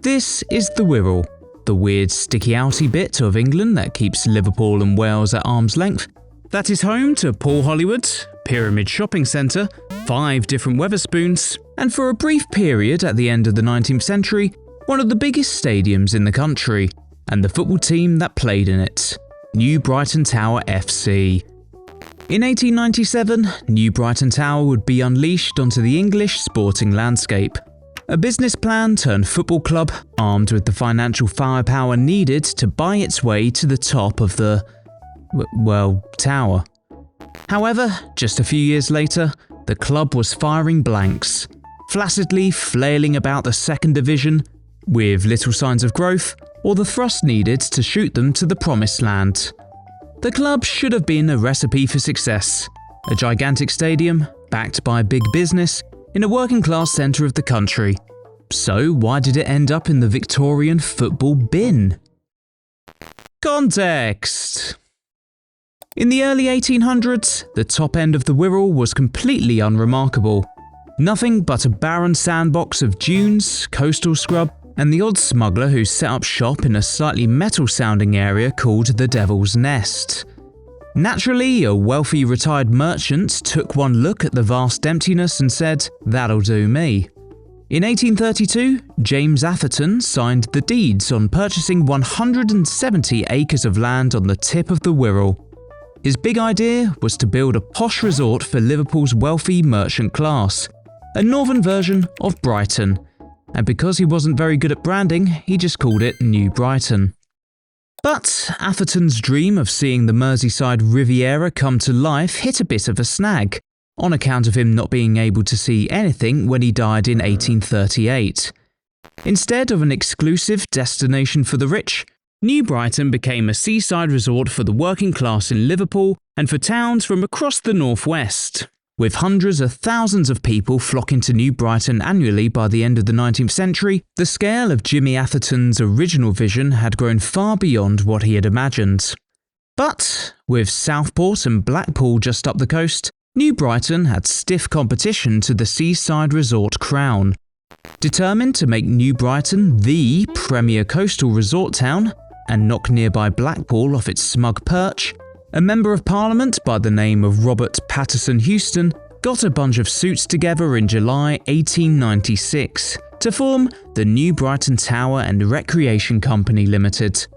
This is the Wirral, the weird sticky-outy bit of England that keeps Liverpool and Wales at arm's length, that is home to Paul Hollywood, Pyramid Shopping Centre, 5 different Wetherspoons, and for a brief period at the end of the 19th century, one of the biggest stadiums in the country, and the football team that played in it, New Brighton Tower FC. In 1897, New Brighton Tower would be unleashed onto the English sporting landscape. A business plan turned football club, armed with the financial firepower needed to buy its way to the top of the, tower. However, just a few years later, the club was firing blanks, flaccidly flailing about the second division, with little signs of growth or the thrust needed to shoot them to the promised land. The club should have been a recipe for success, a gigantic stadium, backed by big business, in a working class centre of the country. So why did it end up in the Victorian football bin? Context. In the early 1800s, the top end of the Wirral was completely unremarkable. Nothing but a barren sandbox of dunes, coastal scrub, and the odd smuggler who set up shop in a slightly metal-sounding area called the Devil's Nest. Naturally, a wealthy retired merchant took one look at the vast emptiness and said, "That'll do me." In 1832, James Atherton signed the deeds on purchasing 170 acres of land on the tip of the Wirral. His big idea was to build a posh resort for Liverpool's wealthy merchant class, a northern version of Brighton. And because he wasn't very good at branding, he just called it New Brighton. But Atherton's dream of seeing the Merseyside Riviera come to life hit a bit of a snag, on account of him not being able to see anything when he died in 1838. Instead of an exclusive destination for the rich, New Brighton became a seaside resort for the working class in Liverpool and for towns from across the northwest. With hundreds of thousands of people flocking to New Brighton annually by the end of the 19th century, the scale of Jimmy Atherton's original vision had grown far beyond what he had imagined. But, with Southport and Blackpool just up the coast, New Brighton had stiff competition to the seaside resort crown. Determined to make New Brighton the premier coastal resort town, and knock nearby Blackpool off its smug perch, a Member of Parliament by the name of Robert Patterson Houston got a bunch of suits together in July 1896 to form the New Brighton Tower and Recreation Company Limited.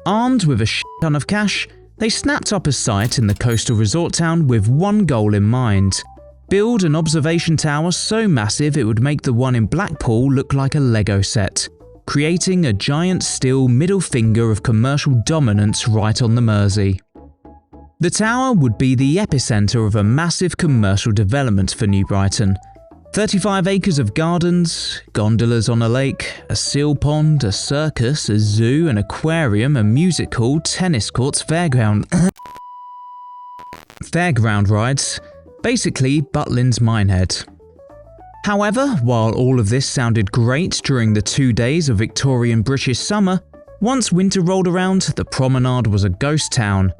Armed with a shit-ton of cash, they snapped up a site in the coastal resort town with one goal in mind: build an observation tower so massive it would make the one in Blackpool look like a Lego set, creating a giant steel middle finger of commercial dominance right on the Mersey. The tower would be the epicentre of a massive commercial development for New Brighton. 35 acres of gardens, gondolas on a lake, a seal pond, a circus, a zoo, an aquarium, a music hall, tennis courts, fairground rides, basically Butlin's Minehead. However, while all of this sounded great during the 2 days of Victorian British summer, once winter rolled around, the promenade was a ghost town.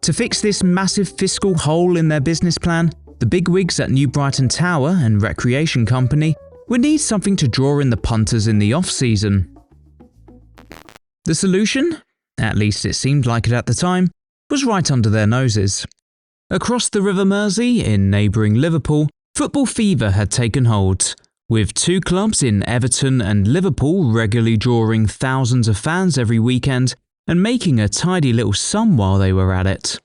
To fix this massive fiscal hole in their business plan, the bigwigs at New Brighton Tower and Recreation Company would need something to draw in the punters in the off-season. The solution, at least it seemed like it at the time, was right under their noses. Across the River Mersey in neighbouring Liverpool, football fever had taken hold, with 2 clubs in Everton and Liverpool regularly drawing thousands of fans every weekend and making a tidy little sum while they were at it.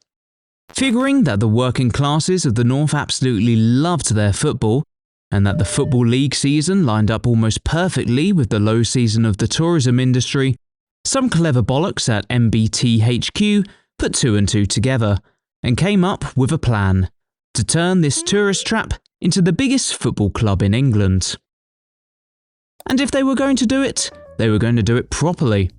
Figuring that the working classes of the north absolutely loved their football, and that the Football League season lined up almost perfectly with the low season of the tourism industry, some clever bollocks at MBTHQ put 2 and 2 together, and came up with a plan to turn this tourist trap into the biggest football club in England. And if they were going to do it, they were going to do it properly.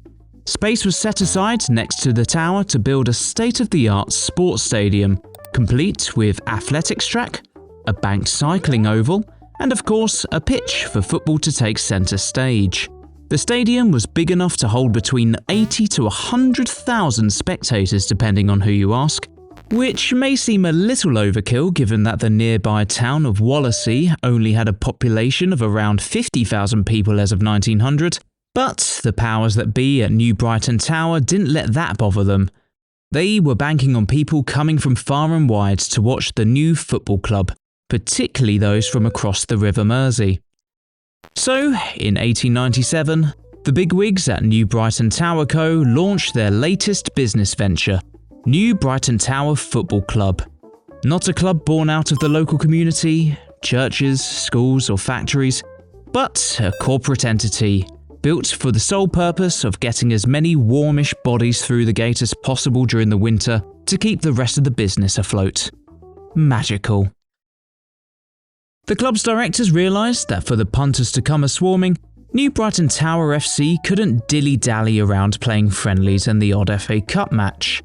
Space was set aside next to the tower to build a state-of-the-art sports stadium, complete with athletics track, a banked cycling oval, and of course a pitch for football to take centre stage. The stadium was big enough to hold between 80 to 100,000 spectators depending on who you ask, which may seem a little overkill given that the nearby town of Wallasey only had a population of around 50,000 people as of 1900, But the powers that be at New Brighton Tower didn't let that bother them. They were banking on people coming from far and wide to watch the new football club, particularly those from across the River Mersey. So, in 1897, the bigwigs at New Brighton Tower Co. launched their latest business venture, New Brighton Tower Football Club. Not a club born out of the local community, churches, schools or factories, but a corporate entity built for the sole purpose of getting as many warmish bodies through the gate as possible during the winter to keep the rest of the business afloat. Magical. The club's directors realised that for the punters to come a-swarming, New Brighton Tower FC couldn't dilly-dally around playing friendlies and the odd FA Cup match.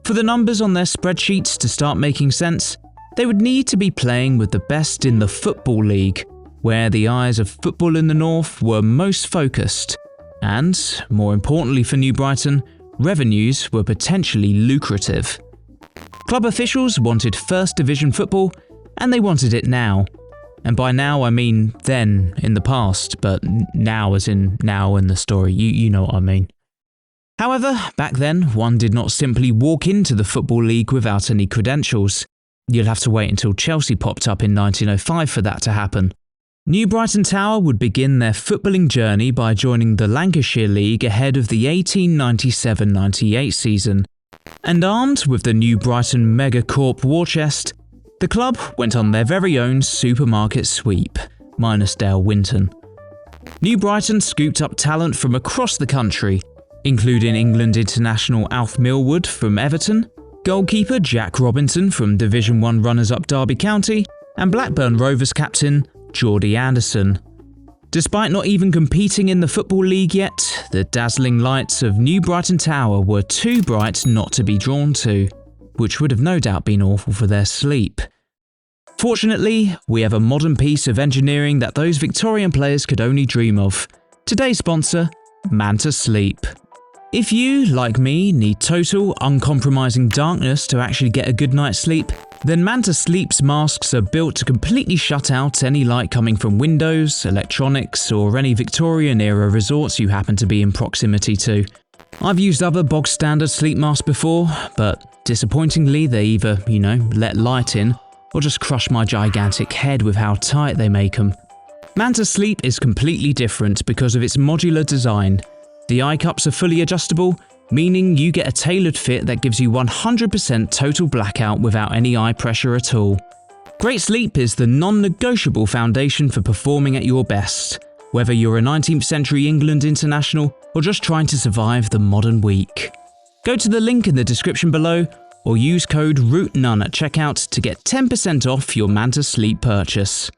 For the numbers on their spreadsheets to start making sense, they would need to be playing with the best in the Football League, where the eyes of football in the north were most focused, and, more importantly for New Brighton, revenues were potentially lucrative. Club officials wanted First Division football, and they wanted it now. And by now I mean then in the past, but now as in now in the story, you know what I mean. However, back then, one did not simply walk into the Football League without any credentials. You'll have to wait until Chelsea popped up in 1905 for that to happen. New Brighton Tower would begin their footballing journey by joining the Lancashire League ahead of the 1897-98 season. And armed with the New Brighton Megacorp war chest, the club went on their very own supermarket sweep, minus Dale Winton. New Brighton scooped up talent from across the country, including England international Alf Millwood from Everton, goalkeeper Jack Robinson from Division 1 runners-up Derby County, and Blackburn Rovers captain Geordie Anderson. Despite not even competing in the Football League yet, the dazzling lights of New Brighton Tower were too bright not to be drawn to, which would have no doubt been awful for their sleep. Fortunately, we have a modern piece of engineering that those Victorian players could only dream of. Today's sponsor, Manta Sleep. If you, like me, need total, uncompromising darkness to actually get a good night's sleep, then Manta Sleep's masks are built to completely shut out any light coming from windows, electronics, or any Victorian-era resorts you happen to be in proximity to. I've used other bog-standard sleep masks before, but disappointingly they either, let light in, or just crush my gigantic head with how tight they make them. Manta Sleep is completely different because of its modular design. The eye cups are fully adjustable, meaning you get a tailored fit that gives you 100% total blackout without any eye pressure at all. Great sleep is the non-negotiable foundation for performing at your best, whether you're a 19th century England international or just trying to survive the modern week. Go to the link in the description below or use code ROOTNONE at checkout to get 10% off your Manta Sleep purchase.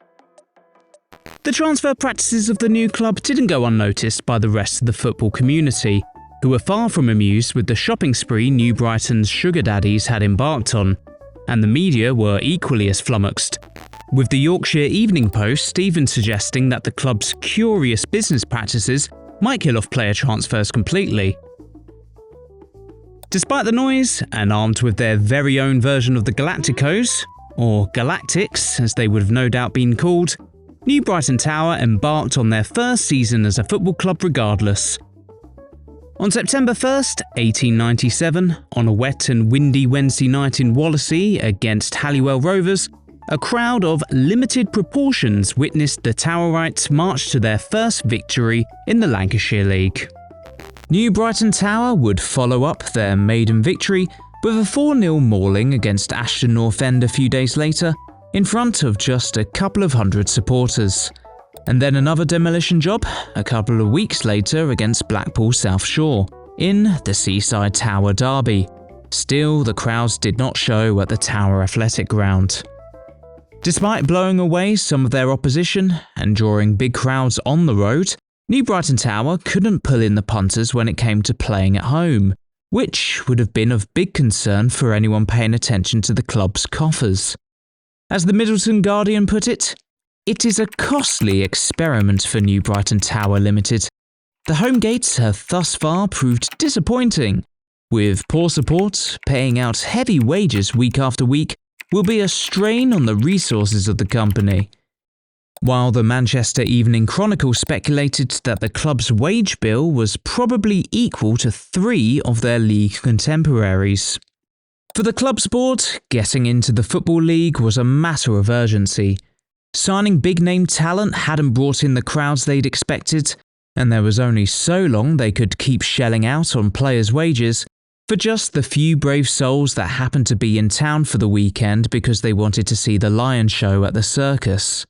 The transfer practices of the new club didn't go unnoticed by the rest of the football community, who were far from amused with the shopping spree New Brighton's sugar daddies had embarked on, and the media were equally as flummoxed, with the Yorkshire Evening Post even suggesting that the club's curious business practices might kill off player transfers completely. Despite the noise, and armed with their very own version of the Galacticos, or Galactics as they would have no doubt been called, New Brighton Tower embarked on their first season as a football club regardless. On September 1st, 1897, on a wet and windy Wednesday night in Wallasey against Halliwell Rovers, a crowd of limited proportions witnessed the Towerites march to their first victory in the Lancashire League. New Brighton Tower would follow up their maiden victory with a 4-0 mauling against Ashton North End a few days later, in front of just a couple of hundred supporters. And then another demolition job a couple of weeks later against Blackpool South Shore, in the Seaside Tower Derby. Still, the crowds did not show at the Tower Athletic Ground. Despite blowing away some of their opposition and drawing big crowds on the road, New Brighton Tower couldn't pull in the punters when it came to playing at home, which would have been of big concern for anyone paying attention to the club's coffers. As the Middleton Guardian put it is a costly experiment for New Brighton Tower Limited. The home gates have thus far proved disappointing, with poor support, paying out heavy wages week after week will be a strain on the resources of the company. while the Manchester Evening Chronicle speculated that the club's wage bill was probably equal to 3 of their league contemporaries. For the club's board, getting into the Football League was a matter of urgency. Signing big-name talent hadn't brought in the crowds they'd expected, and there was only so long they could keep shelling out on players' wages for just the few brave souls that happened to be in town for the weekend because they wanted to see the lion show at the circus.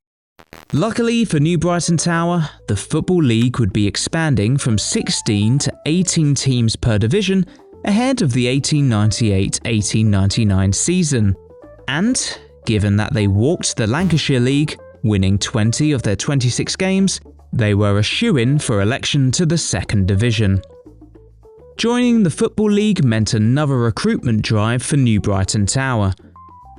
Luckily for New Brighton Tower, the Football League would be expanding from 16 to 18 teams per division ahead of the 1898-1899 season. And, given that they walked the Lancashire League, winning 20 of their 26 games, they were a shoo-in for election to the second division. Joining the Football League meant another recruitment drive for New Brighton Tower.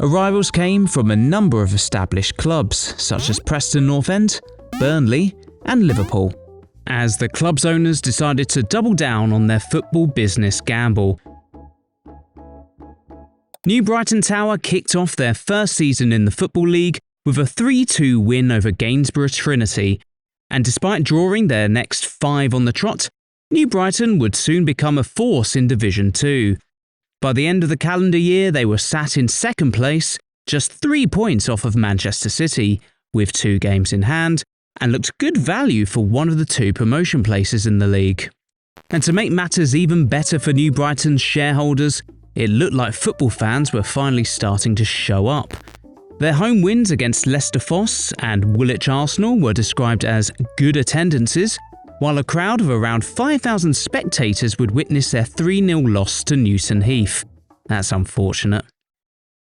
Arrivals came from a number of established clubs, such as Preston North End, Burnley and Liverpool, as the club's owners decided to double down on their football business gamble. New Brighton Tower kicked off their first season in the Football League with a 3-2 win over Gainsborough Trinity, and despite drawing their next 5 on the trot, New Brighton would soon become a force in Division 2. By the end of the calendar year, they were sat in second place, just 3 points off of Manchester City, with 2 games in hand, and looked good value for one of the 2 promotion places in the league. And to make matters even better for New Brighton's shareholders, it looked like football fans were finally starting to show up. Their home wins against Leicester Fosse and Woolwich Arsenal were described as good attendances, while a crowd of around 5,000 spectators would witness their 3-0 loss to Newton Heath. That's unfortunate.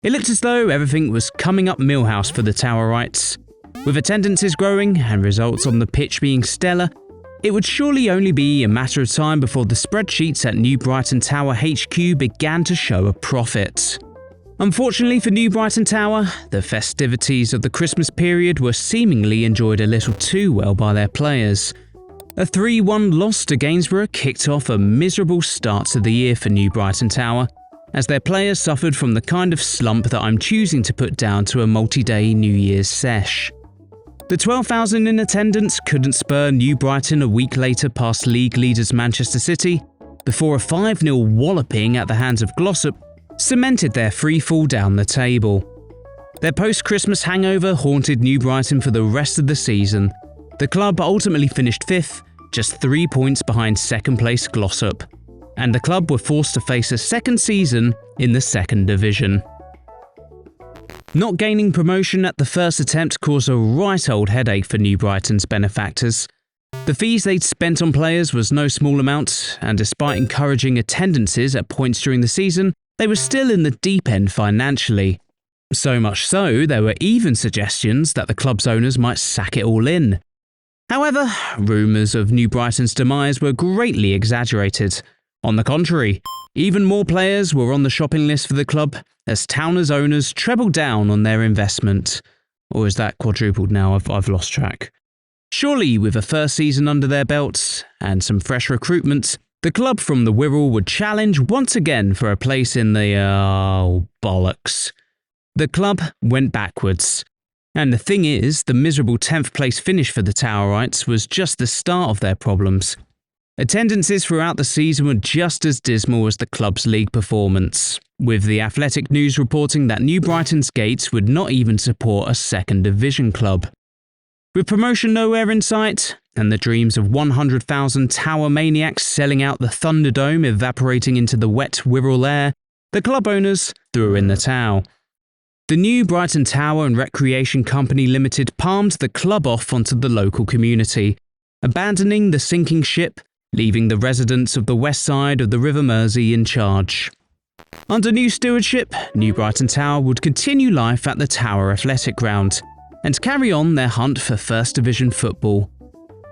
It looked as though everything was coming up Millhouse for the Towerites. With attendances growing and results on the pitch being stellar, it would surely only be a matter of time before the spreadsheets at New Brighton Tower HQ began to show a profit. Unfortunately for New Brighton Tower, the festivities of the Christmas period were seemingly enjoyed a little too well by their players. A 3-1 loss to Gainsborough kicked off a miserable start to the year for New Brighton Tower, as their players suffered from the kind of slump that I'm choosing to put down to a multi-day New Year's sesh. The 12,000 in attendance couldn't spur New Brighton a week later past league leaders Manchester City, before a 5-0 walloping at the hands of Glossop cemented their freefall down the table. Their post-Christmas hangover haunted New Brighton for the rest of the season. The club ultimately finished 5th, just 3 points behind second-place Glossop, and the club were forced to face a second season in the second division. Not gaining promotion at the first attempt caused a right old headache for New Brighton's benefactors. The fees they'd spent on players was no small amount, and despite encouraging attendances at points during the season, they were still in the deep end financially. So much so, there were even suggestions that the club's owners might sack it all in. However, rumours of New Brighton's demise were greatly exaggerated. On the contrary, even more players were on the shopping list for the club as Towners owners trebled down on their investment. Or is that quadrupled now? I've lost track. Surely, with a first season under their belts and some fresh recruitment, the club from the Wirral would challenge once again for a place in the… bollocks. The club went backwards. And the thing is, the miserable 10th place finish for the Towerites was just the start of their problems. Attendances throughout the season were just as dismal as the club's league performance, with the Athletic News reporting that New Brighton's gates would not even support a second division club. With promotion nowhere in sight, and the dreams of 100,000 Tower maniacs selling out the Thunderdome evaporating into the wet Wirral air, the club owners threw in the towel. The New Brighton Tower and Recreation Company Limited palmed the club off onto the local community, abandoning the sinking ship, leaving the residents of the west side of the River Mersey in charge. Under new stewardship, New Brighton Tower would continue life at the Tower Athletic Ground and carry on their hunt for First Division football.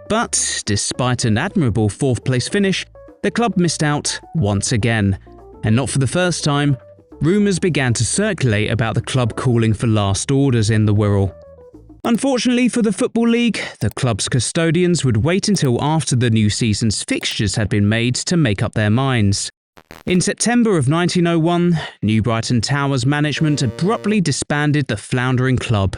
But, despite an admirable 4th place finish, the club missed out once again, and not for the first time. Rumours began to circulate about the club calling for last orders in the Wirral. Unfortunately for the Football League, the club's custodians would wait until after the new season's fixtures had been made to make up their minds. In September of 1901, New Brighton Tower's management abruptly disbanded the floundering club.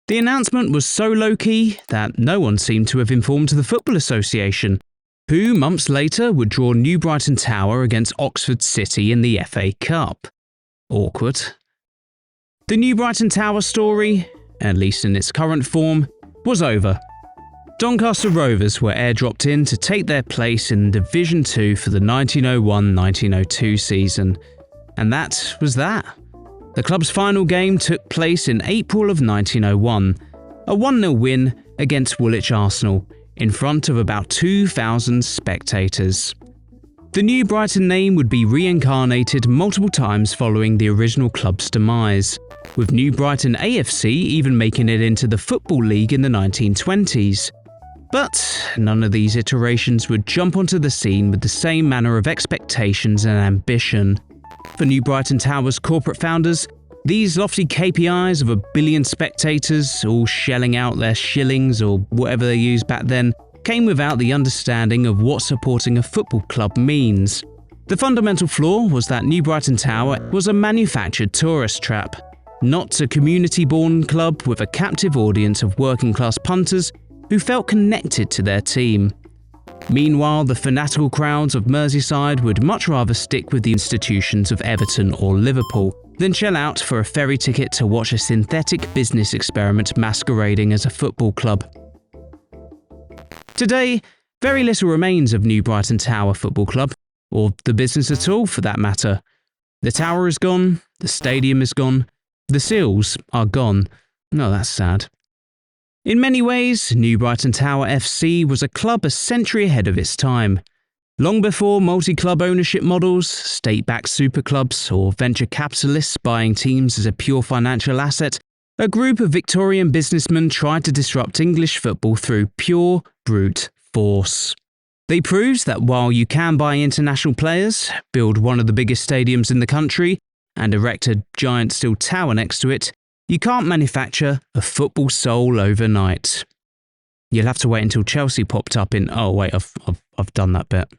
The announcement was so low-key that no one seemed to have informed the Football Association, who months later would draw New Brighton Tower against Oxford City in the FA Cup. Awkward. The New Brighton Tower story, at least in its current form, was over. Doncaster Rovers were airdropped in to take their place in Division 2 for the 1901-1902 season. And that was that. The club's final game took place in April of 1901, a 1-0 win against Woolwich Arsenal, in front of about 2,000 spectators. The New Brighton name would be reincarnated multiple times following the original club's demise, with New Brighton AFC even making it into the Football League in the 1920s. But none of these iterations would jump onto the scene with the same manner of expectations and ambition. For New Brighton Tower's corporate founders, these lofty KPIs of 1 billion spectators, all shelling out their shillings or whatever they used back then, came without the understanding of what supporting a football club means. The fundamental flaw was that New Brighton Tower was a manufactured tourist trap, not a community-born club with a captive audience of working-class punters who felt connected to their team. Meanwhile, the fanatical crowds of Merseyside would much rather stick with the institutions of Everton or Liverpool than shell out for a ferry ticket to watch a synthetic business experiment masquerading as a football club. Today, very little remains of New Brighton Tower Football Club, or the business at all for that matter. The tower is gone, the stadium is gone, the seals are gone. No, that's sad. In many ways, New Brighton Tower FC was a club a century ahead of its time. Long before multi-club ownership models, state-backed superclubs, or venture capitalists buying teams as a pure financial asset, a group of Victorian businessmen tried to disrupt English football through pure, brute force. They proved that while you can buy international players, build one of the biggest stadiums in the country, and erect a giant steel tower next to it, you can't manufacture a football soul overnight. You'll have to wait until Chelsea popped up in... Oh wait, I've done that bit.